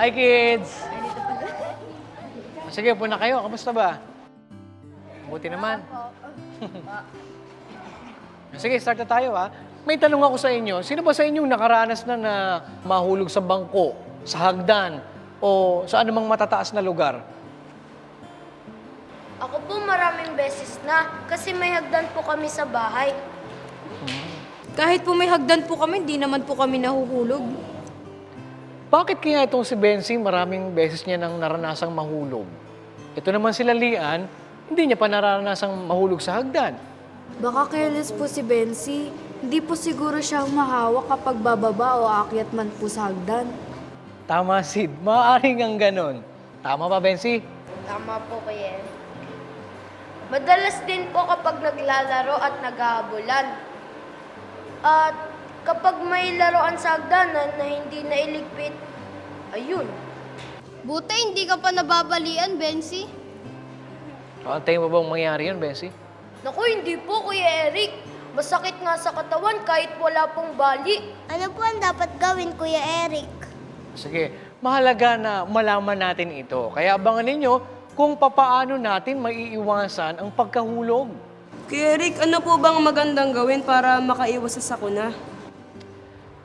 Hi, kids! Sige, upo na kayo. Kamusta ba? Buti naman. Sige, start na tayo, ha? May tanong ako sa inyo. Sino ba sa inyong nakaranas na mahulog sa bangko, sa hagdan, o sa anumang matataas na lugar? Ako po maraming beses na kasi may hagdan po kami sa bahay. Kahit po may hagdan po kami, di naman po kami nahuhulog. Bakit kaya itong si Bensi maraming beses niya nang naranasang mahulog? Ito naman sila Lian, hindi niya pa naranasang mahulog sa hagdan. Baka careless po si Bensi. Hindi po siguro siya humahawak kapag bababa o aakyat man po sa hagdan. Tama, Sid. Maaaring ang ganon. Tama ba, Bensi? Tama po Kuya Eric. Madalas din po kapag naglalaro at naghahabulan. At kapag may laruan sa hagdanan na hindi nailigpit, ayun. Buti hindi ka pa nababalian, Bensi. Antayin mo bang mangyari yun, Bensi? Naku, hindi po Kuya Eric. Masakit nga sa katawan kahit wala pong bali. Ano po ang dapat gawin, Kuya Eric? Sige, mahalaga na malaman natin ito. Kaya abangan ninyo kung papaano natin maiiwasan ang pagkahulog. Kuya Eric, ano po bang magandang gawin para makaiwas sa sakuna?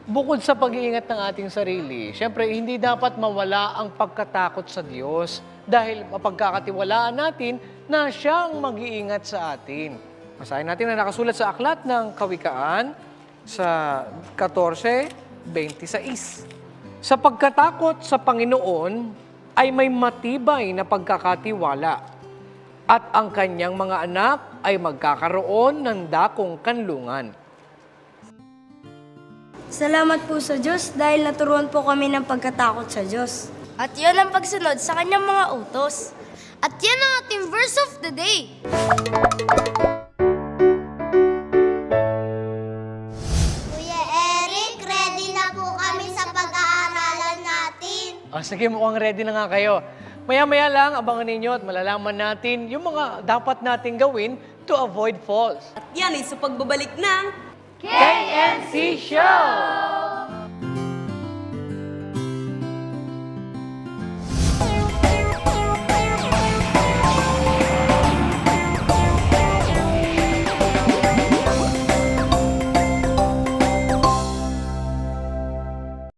Bukod sa pag-iingat ng ating sarili, syempre hindi dapat mawala ang pagkatakot sa Diyos dahil mapagkakatiwalaan natin na siya ang mag-iingat sa atin. Basahin natin na nakasulat sa aklat ng Kawikaan sa 14:26. Sa pagkatakot sa Panginoon ay may matibay na pagkakatiwala at ang kanyang mga anak ay magkakaroon ng dakong kanlungan. Salamat po sa Diyos dahil naturuan po kami ng pagkatakot sa Diyos. At yan ang pagsunod sa kanyang mga utos. At yan ang ating verse of the day. Kuya Eric, ready na po kami sa pag-aaralan natin. O sige, mukhang ready na nga kayo. Maya-maya lang, abangan ninyo at malalaman natin yung mga dapat nating gawin to avoid falls. At yan ay sa pagbabalik ng KNC Show!